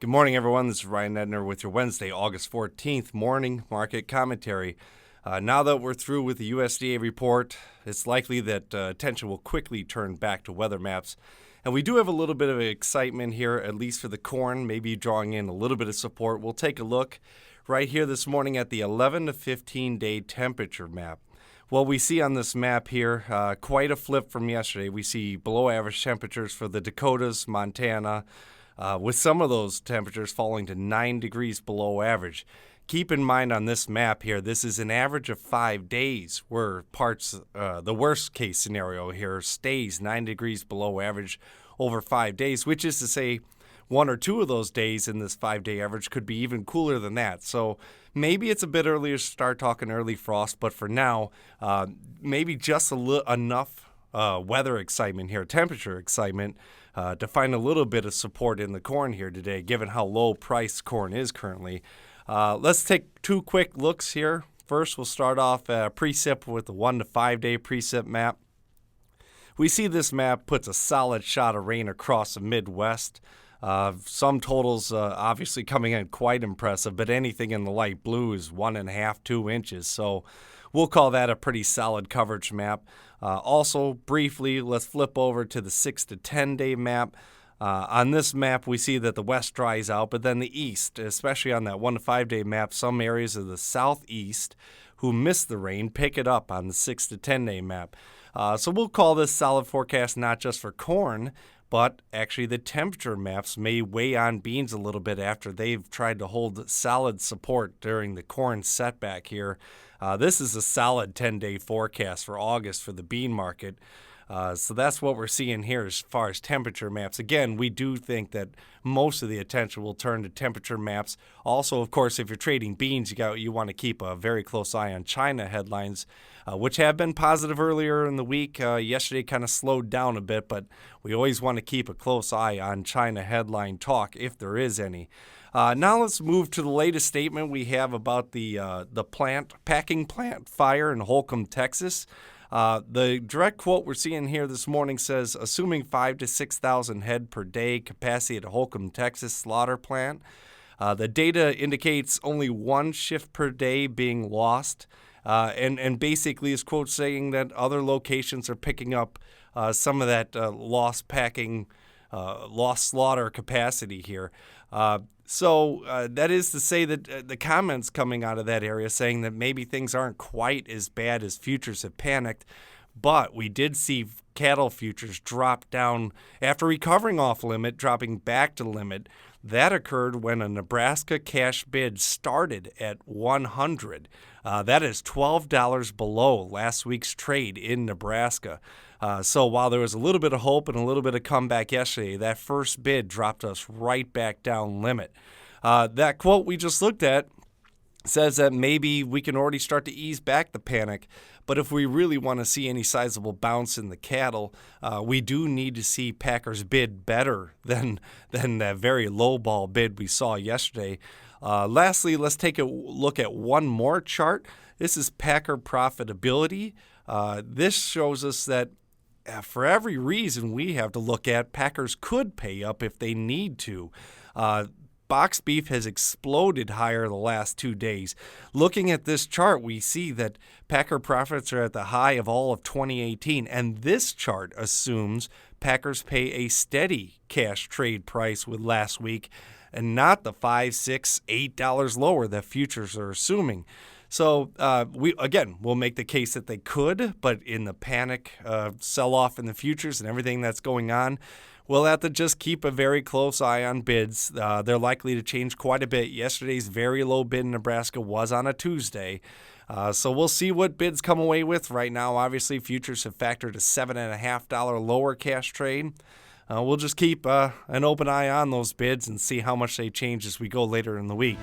Good morning, everyone. This is Ryan Edner with your Wednesday, August 14th morning market commentary. Now that we're through with the USDA report, it's likely that attention will quickly turn back to weather maps. And we do have a little bit of excitement here, at least for the corn, maybe drawing in a little bit of support. We'll take a look right here this morning at the 11 to 15-day temperature map. What we see on this map here, quite a flip from yesterday. We see below average temperatures for the Dakotas, Montana, with some of those temperatures falling to 9 degrees below average. Keep in mind on this map here, this is an average of 5 days where the worst case scenario here stays 9 degrees below average over 5 days, which is to say 1 or 2 of those days in this 5-day average could be even cooler than that. So maybe it's a bit earlier to start talking early frost, but for now, maybe just enough weather excitement here, temperature excitement, to find a little bit of support in the corn here today, given how low priced corn is currently. Let's take 2 quick looks here. First, we'll start off precip with the 1 to 5 day precip map. We see this map puts a solid shot of rain across the Midwest. Some totals obviously coming in quite impressive, but anything in the light blue is 1.5, 2 inches. So we'll call that a pretty solid coverage map. Also, briefly, let's flip over to the 6 to 10 day map. On this map, we see that the west dries out, but then the east, especially on that 1 to 5 day map, some areas of the southeast who miss the rain pick it up on the 6 to 10 day map. So we'll call this solid forecast not just for corn, but actually the temperature maps may weigh on beans a little bit after they've tried to hold solid support during the corn setback here. This is a solid 10-day forecast for August for the bean market. So that's what we're seeing here as far as temperature maps. Again, we do think that most of the attention will turn to temperature maps. Also, of course, if you're trading beans, you want to keep a very close eye on China headlines, which have been positive earlier in the week. Yesterday kind of slowed down a bit, but we always want to keep a close eye on China headline talk if there is any. Now let's move to the latest statement we have about the packing plant fire in Holcomb, Texas. The direct quote we're seeing here this morning says, assuming 5,000 to 6,000 head per day capacity at a Holcomb, Texas slaughter plant. The data indicates only 1 shift per day being lost, and basically is quote saying that other locations are picking up some of that lost slaughter capacity here. So that is to say that the comments coming out of that area saying that maybe things aren't quite as bad as futures have panicked, but we did see cattle futures drop down after recovering off limit, dropping back to limit. That occurred when a Nebraska cash bid started at 100. That is $12 below last week's trade in Nebraska. So while there was a little bit of hope and a little bit of comeback yesterday, that first bid dropped us right back down limit. That quote we just looked at says that maybe we can already start to ease back the panic. But if we really want to see any sizable bounce in the cattle, we do need to see packers bid better than that very low ball bid we saw yesterday. Lastly, let's take a look at one more chart. This is packer profitability. This shows us that for every reason we have to look at, packers could pay up if they need to. Box beef has exploded higher the last 2 days. Looking at this chart, we see that packer profits are at the high of all of 2018, and this chart assumes packers pay a steady cash trade price with last week and not the $5, $6, $8 lower that futures are assuming. So we'll make the case that they could, but in the panic sell-off in the futures and everything that's going on, we'll have to just keep a very close eye on bids. They're likely to change quite a bit. Yesterday's very low bid in Nebraska was on a Tuesday. So we'll see what bids come away with. Right now, obviously, futures have factored a $7.50 lower cash trade. We'll just keep an open eye on those bids and see how much they change as we go later in the week.